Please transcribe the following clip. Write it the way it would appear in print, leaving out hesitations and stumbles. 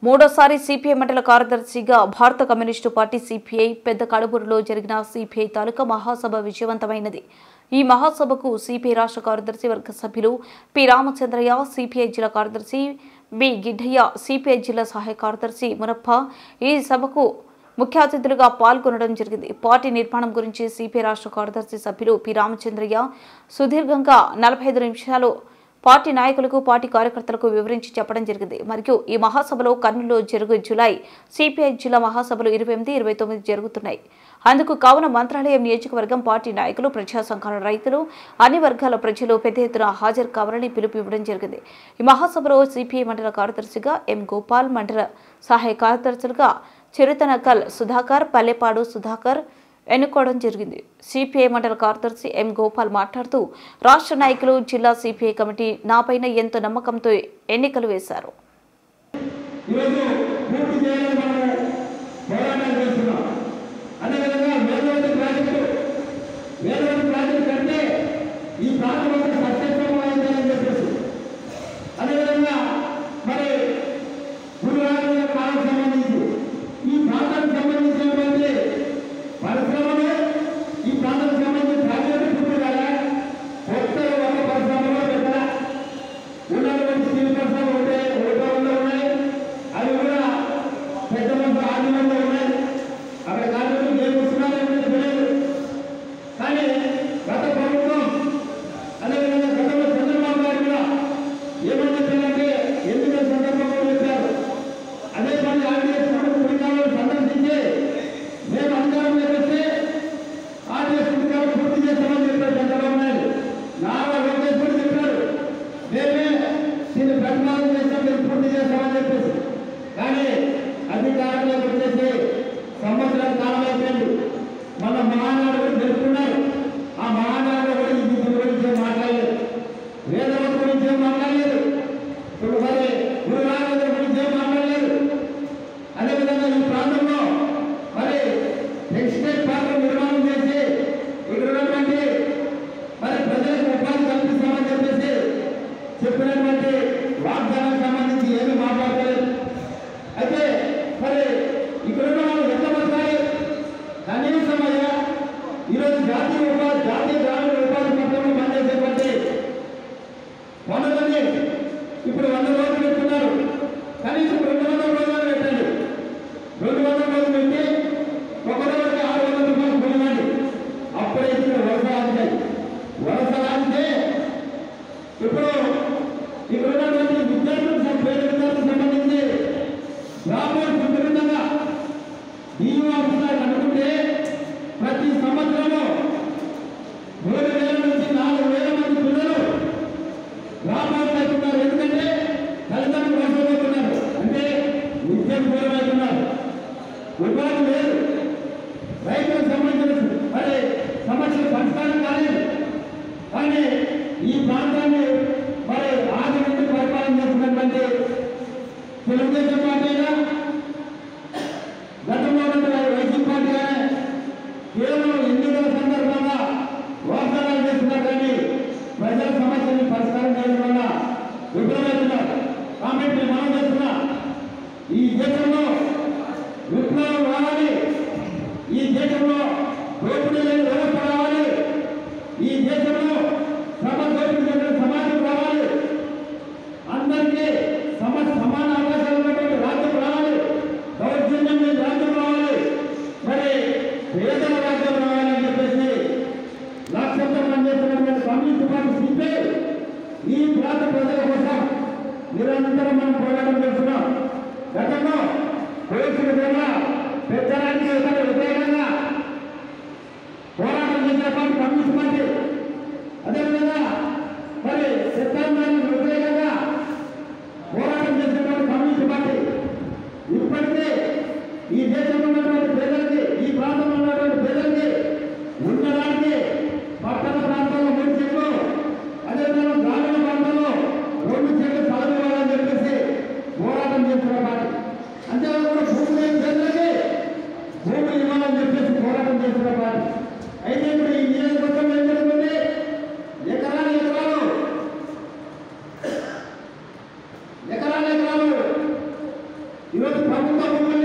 మూడోసారి సిపిఐ మండల కార్యదర్శిగా భారత కమ్యూనిస్టు పార్టీ సిపిఐ పెద్ద కడుబూరులో జరిగిన సిపిఐ తాలూకా మహాసభ విజయవంతమైనది. ఈ మహాసభకు సిపిఐ రాష్ట్ర కార్యదర్శి వర్గ సభ్యులు పి రామచంద్రయ్య, సిపిఐ జిల్లా కార్యదర్శి బి గిడ్డయ్య, సిపిఐ జిల్లా సహాయ కార్యదర్శి మునప్ప ఈ సభకు ముఖ్య అతిథులుగా పాల్గొనడం జరిగింది. పార్టీ నిర్మాణం గురించి సిపిఐ రాష్ట్ర కార్యదర్శి సభ్యులు పి రామచంద్రయ్య సుదీర్ఘంగా 45 నిమిషాలు పార్టీ నాయకులకు, పార్టీ కార్యకర్తలకు వివరించి చెప్పడం జరిగింది. మరియు ఈ మహాసభలో కర్నూలులో జరుగు జూలై సిపిఐ జిల్లా మహాసభలు 28, 29 జరుగుతున్నాయి. అందుకు కావున మంత్రాలయం నియోజకవర్గం పార్టీ నాయకులు, ప్రజా సంఘాల రైతులు, అన్ని వర్గాల ప్రజలు పెద్ద ఎత్తున హాజరు కావాలని పిలుపు ఇవ్వడం జరిగింది. ఈ మహాసభలో సిపిఐ మండల కార్యదర్శిగా ఎం గోపాల్, మండల సహాయ కార్యదర్శులుగా చిరుతనకల్ సుధాకర్, పల్లెపాడు సుధాకర్ ఎన్నుకోవడం జరిగింది. సిపిఐ మండల కార్యదర్శి ఎం గోపాల్ మాట్లాడుతూ రాష్ట్ర నాయకులు, జిల్లా సిపిఐ కమిటీ నాపైన ఎంతో నమ్మకంతో ఎన్నికలు వేశారు. జనతా పార్టీ. అయితే ఇప్పుడు ఈ నియోజకవర్గంలో ఏం జరుగుతుంది? ఎకరాలు ఈరోజు ప్రభుత్వ భూములు